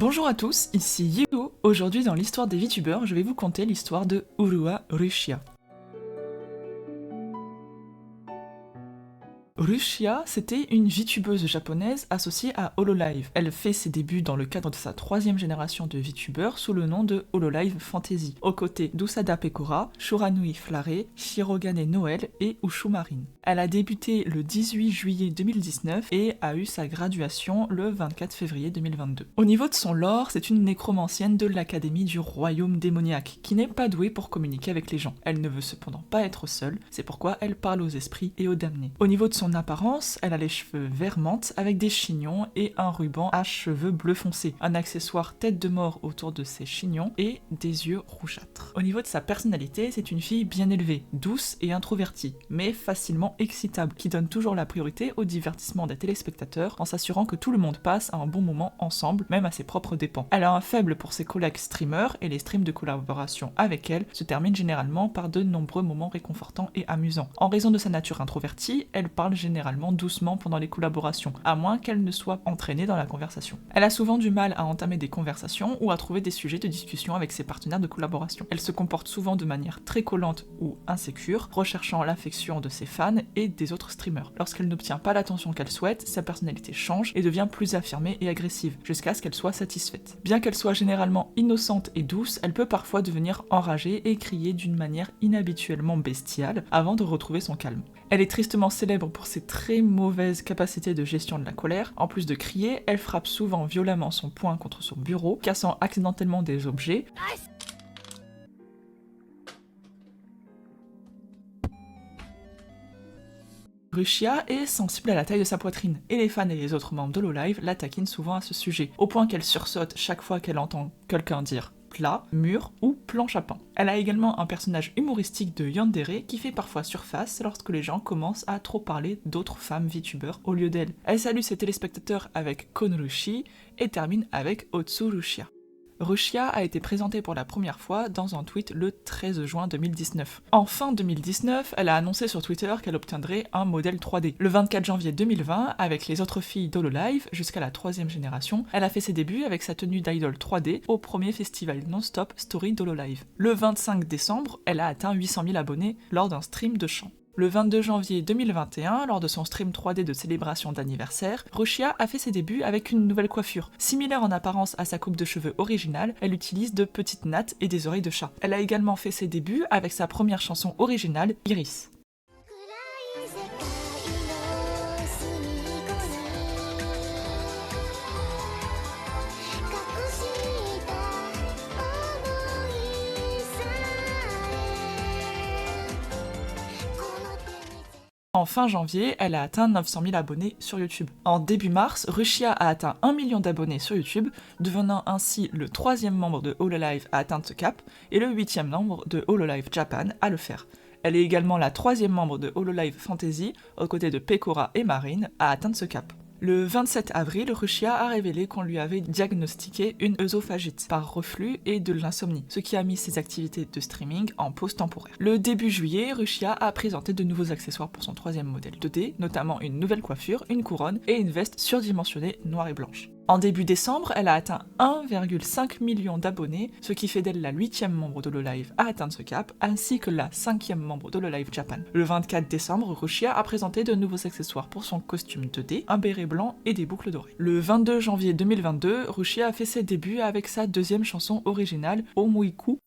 Bonjour à tous, ici Yego. Aujourd'hui dans l'histoire des VTubers, je vais vous conter l'histoire de Urua Rushia. Rushia, c'était une VTubeuse japonaise associée à Hololive. Elle fait ses débuts dans le cadre de sa troisième génération de VTubers sous le nom de Hololive Fantasy, aux côtés d'Usada Pekora, Shuranui Flare, Shirogane Noël et Ushu Marine. Elle a débuté le 18 juillet 2019 et a eu sa graduation le 24 février 2022. Au niveau de son lore, c'est une nécromancienne de l'Académie du Royaume démoniaque, qui n'est pas douée pour communiquer avec les gens. Elle ne veut cependant pas être seule, c'est pourquoi elle parle aux esprits et aux damnés. Au niveau de son apparence, elle a les cheveux vert menthe avec des chignons et un ruban à cheveux bleu foncé, un accessoire tête de mort autour de ses chignons et des yeux rougeâtres. Au niveau de sa personnalité, c'est une fille bien élevée, douce et introvertie, mais facilement excitable, qui donne toujours la priorité au divertissement des téléspectateurs en s'assurant que tout le monde passe un bon moment ensemble, même à ses propres dépens. Elle a un faible pour ses collègues streamers et les streams de collaboration avec elle se terminent généralement par de nombreux moments réconfortants et amusants. En raison de sa nature introvertie, elle parle généralement doucement pendant les collaborations, à moins qu'elle ne soit entraînée dans la conversation. Elle a souvent du mal à entamer des conversations ou à trouver des sujets de discussion avec ses partenaires de collaboration. Elle se comporte souvent de manière très collante ou insécure, recherchant l'affection de ses fans et des autres streamers. Lorsqu'elle n'obtient pas l'attention qu'elle souhaite, sa personnalité change et devient plus affirmée et agressive, jusqu'à ce qu'elle soit satisfaite. Bien qu'elle soit généralement innocente et douce, elle peut parfois devenir enragée et crier d'une manière inhabituellement bestiale avant de retrouver son calme. Elle est tristement célèbre pour ses très mauvaises capacités de gestion de la colère. En plus de crier, elle frappe souvent violemment son poing contre son bureau, cassant accidentellement des objets. Rushia est sensible à la taille de sa poitrine, et les fans et les autres membres de Hololive la taquinent souvent à ce sujet, au point qu'elle sursaute chaque fois qu'elle entend quelqu'un dire plat, mur ou planche à pain. Elle a également un personnage humoristique de yandere qui fait parfois surface lorsque les gens commencent à trop parler d'autres femmes VTubers au lieu d'elle. Elle salue ses téléspectateurs avec Konrushi et termine avec Otsurushia. Rushia a été présentée pour la première fois dans un tweet le 13 juin 2019. En fin 2019, elle a annoncé sur Twitter qu'elle obtiendrait un modèle 3D. Le 24 janvier 2020, avec les autres filles d'Hololive jusqu'à la troisième génération, elle a fait ses débuts avec sa tenue d'idol 3D au premier festival non-stop Story d'Hololive. Le 25 décembre, elle a atteint 800 000 abonnés lors d'un stream de chant. Le 22 janvier 2021, lors de son stream 3D de célébration d'anniversaire, Rushia a fait ses débuts avec une nouvelle coiffure. Similaire en apparence à sa coupe de cheveux originale, elle utilise de petites nattes et des oreilles de chat. Elle a également fait ses débuts avec sa première chanson originale, Iris. En fin janvier, elle a atteint 900 000 abonnés sur YouTube. En début mars, Rushia a atteint 1 million d'abonnés sur YouTube, devenant ainsi le 3e membre de Hololive à atteindre ce cap et le 8e membre de Hololive Japan à le faire. Elle est également la 3e membre de Hololive Fantasy, aux côtés de Pekora et Marine, à atteindre ce cap. Le 27 avril, Rushia a révélé qu'on lui avait diagnostiqué une œsophagite par reflux et de l'insomnie, ce qui a mis ses activités de streaming en pause temporaire. Le début juillet, Rushia a présenté de nouveaux accessoires pour son 3e modèle 2D, notamment une nouvelle coiffure, une couronne et une veste surdimensionnée noire et blanche. En début décembre, elle a atteint 1,5 million d'abonnés, ce qui fait d'elle la 8e membre d'Hololive à atteindre ce cap, ainsi que la 5e membre d'Hololive Japan. Le 24 décembre, Rushia a présenté de nouveaux accessoires pour son costume 2D, un béret blanc et des boucles dorées. Le 22 janvier 2022, Rushia a fait ses débuts avec sa 2e chanson originale, Omuiku.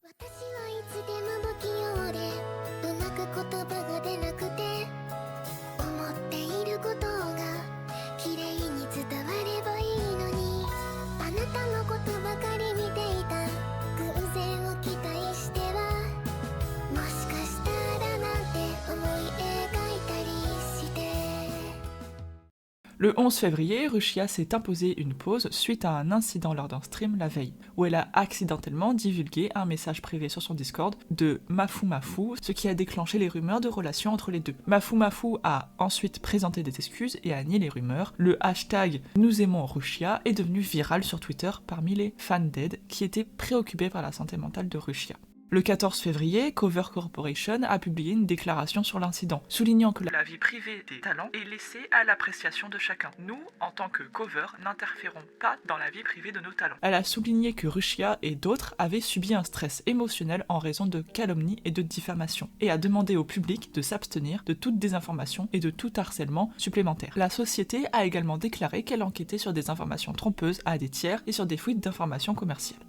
Le 11 février, Rushia s'est imposé une pause suite à un incident lors d'un stream la veille, où elle a accidentellement divulgué un message privé sur son Discord de Mafu Mafu, ce qui a déclenché les rumeurs de relations entre les deux. Mafu Mafu a ensuite présenté des excuses et a nié les rumeurs. Le hashtag Nous aimons Rushia est devenu viral sur Twitter parmi les fans d'Ed qui étaient préoccupés par la santé mentale de Rushia. Le 14 février, Cover Corporation a publié une déclaration sur l'incident, soulignant que la vie privée des talents est laissée à l'appréciation de chacun. Nous, en tant que Cover, n'interférons pas dans la vie privée de nos talents. Elle a souligné que Russia et d'autres avaient subi un stress émotionnel en raison de calomnies et de diffamation, et a demandé au public de s'abstenir de toute désinformation et de tout harcèlement supplémentaire. La société a également déclaré qu'elle enquêtait sur des informations trompeuses à des tiers et sur des fuites d'informations commerciales.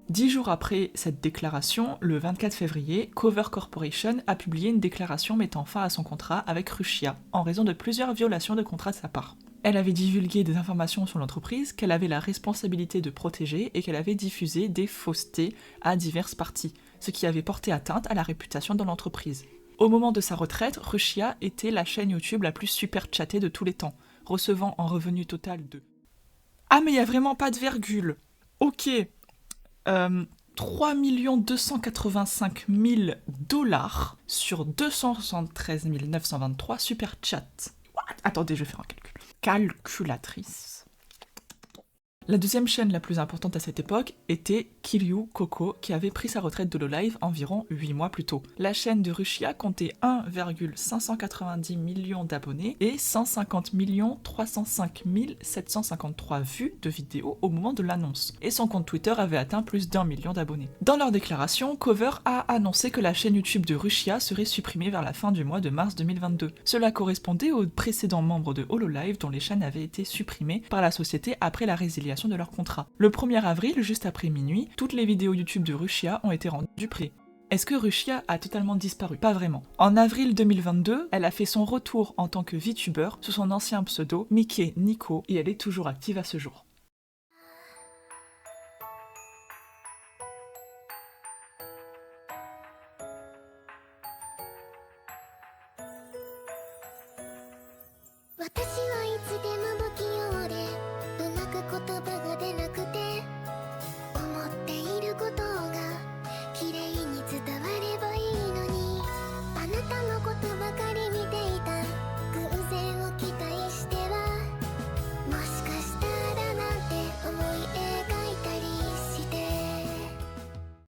10 jours après cette déclaration, le 24 février, Cover Corporation a publié une déclaration mettant fin à son contrat avec Russia, en raison de plusieurs violations de contrat de sa part. Elle avait divulgué des informations sur l'entreprise qu'elle avait la responsabilité de protéger et qu'elle avait diffusé des faussetés à diverses parties, ce qui avait porté atteinte à la réputation de l'entreprise. Au moment de sa retraite, Russia était la chaîne YouTube la plus super chattée de tous les temps, recevant un revenu total de... Ah mais il y a vraiment pas de virgule. Ok. 3 285 000 $ sur 273 923 super chats. What? Attendez, je vais faire un calcul. Calculatrice. La deuxième chaîne la plus importante à cette époque était Kiryu Coco, qui avait pris sa retraite de l'Holive environ 8 mois plus tôt. La chaîne de Russia comptait 1,590 millions d'abonnés et 150 305 753 vues de vidéos au moment de l'annonce. Et son compte Twitter avait atteint plus d'1 million d'abonnés. Dans leur déclaration, Cover a annoncé que la chaîne YouTube de Russia serait supprimée vers la fin du mois de mars 2022. Cela correspondait aux précédents membres de Hololive dont les chaînes avaient été supprimées par la société après la résiliation de leur contrat. Le 1er avril, juste après minuit, toutes les vidéos YouTube de Russia ont été rendues privées. Est-ce que Russia a totalement disparu? Pas vraiment. En avril 2022, elle a fait son retour en tant que VTuber sous son ancien pseudo Mickey Nico et elle est toujours active à ce jour.